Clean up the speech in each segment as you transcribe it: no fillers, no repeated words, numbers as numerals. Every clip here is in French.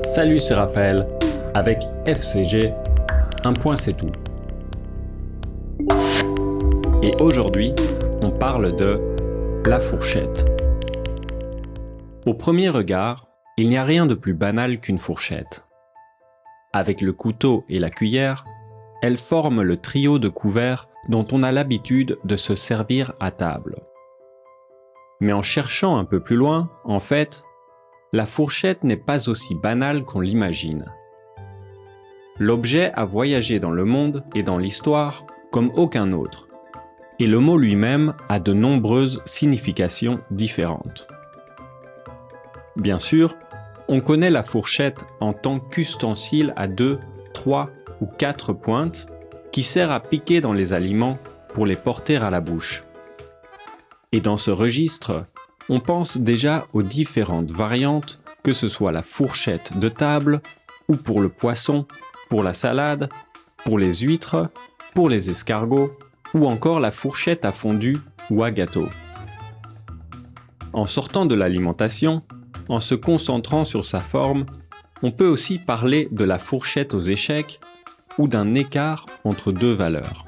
Salut, c'est Raphaël. Avec FCG, un point c'est tout. Et aujourd'hui, on parle de la fourchette. Au premier regard, il n'y a rien de plus banal qu'une fourchette. Avec le couteau et la cuillère, elle forme le trio de couverts dont on a l'habitude de se servir à table. Mais en cherchant un peu plus loin, en fait, la fourchette n'est pas aussi banale qu'on l'imagine. L'objet a voyagé dans le monde et dans l'histoire comme aucun autre, et le mot lui-même a de nombreuses significations différentes. Bien sûr, on connaît la fourchette en tant qu'ustensile à 2, 3 ou 4 pointes qui sert à piquer dans les aliments pour les porter à la bouche. Et dans ce registre, on pense déjà aux différentes variantes, que ce soit la fourchette de table, ou pour le poisson, pour la salade, pour les huîtres, pour les escargots, ou encore la fourchette à fondue ou à gâteau. En sortant de l'alimentation, en se concentrant sur sa forme, on peut aussi parler de la fourchette aux échecs ou d'un écart entre deux valeurs.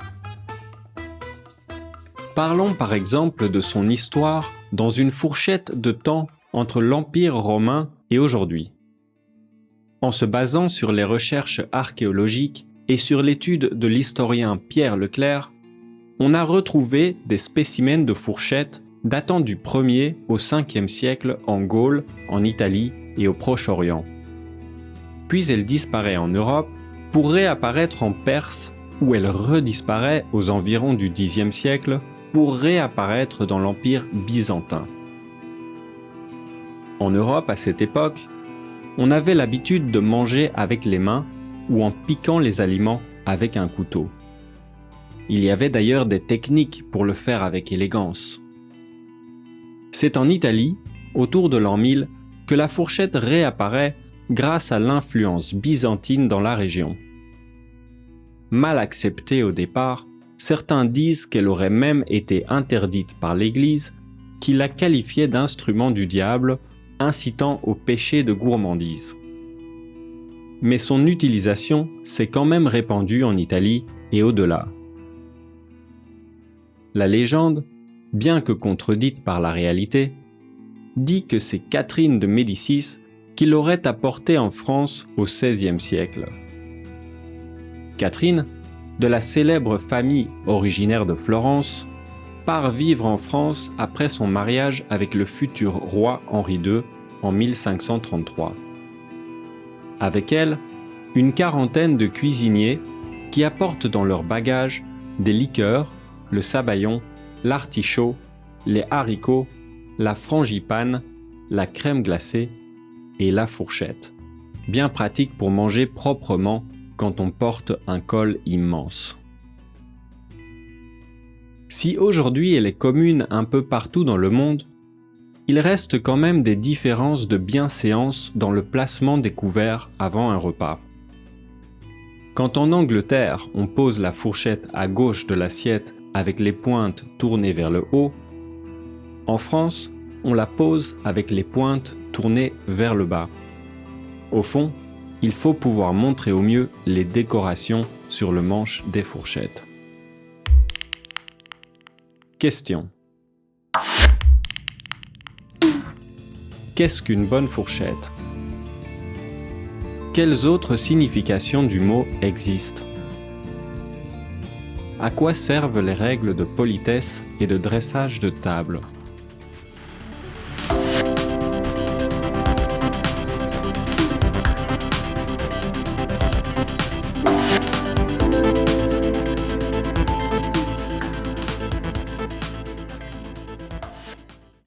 Parlons par exemple de son histoire dans une fourchette de temps entre l'Empire romain et aujourd'hui. En se basant sur les recherches archéologiques et sur l'étude de l'historien Pierre Leclerc, on a retrouvé des spécimens de fourchettes datant du 1er au 5e siècle en Gaule, en Italie et au Proche-Orient. Puis elle disparaît en Europe pour réapparaître en Perse, où elle redisparaît aux environs du Xe siècle pour réapparaître dans l'Empire byzantin. En Europe, à cette époque, on avait l'habitude de manger avec les mains ou en piquant les aliments avec un couteau. Il y avait d'ailleurs des techniques pour le faire avec élégance. C'est en Italie, autour de l'an 1000, que la fourchette réapparaît grâce à l'influence byzantine dans la région. Mal acceptée au départ, certains disent qu'elle aurait même été interdite par l'Église, qui la qualifiait d'instrument du diable, incitant au péché de gourmandise. Mais son utilisation s'est quand même répandue en Italie et au-delà. La légende, bien que contredite par la réalité, dit que c'est Catherine de Médicis qui l'aurait apporté en France au XVIe siècle. Catherine, de la célèbre famille originaire de Florence, part vivre en France après son mariage avec le futur roi Henri II en 1533. Avec elle, une quarantaine de cuisiniers qui apportent dans leur bagage des liqueurs, le sabayon, l'artichaut, les haricots, la frangipane, la crème glacée et la fourchette. Bien pratique pour manger proprement quand on porte un col immense. Si aujourd'hui elle est commune un peu partout dans le monde, il reste quand même des différences de bienséance dans le placement des couverts avant un repas. Quand en Angleterre on pose la fourchette à gauche de l'assiette avec les pointes tournées vers le haut, en France, on la pose avec les pointes tournées vers le bas. Au fond, il faut pouvoir montrer au mieux les décorations sur le manche des fourchettes. Question. Qu'est-ce qu'une bonne fourchette ? Quelles autres significations du mot existent ? À quoi servent les règles de politesse et de dressage de table ?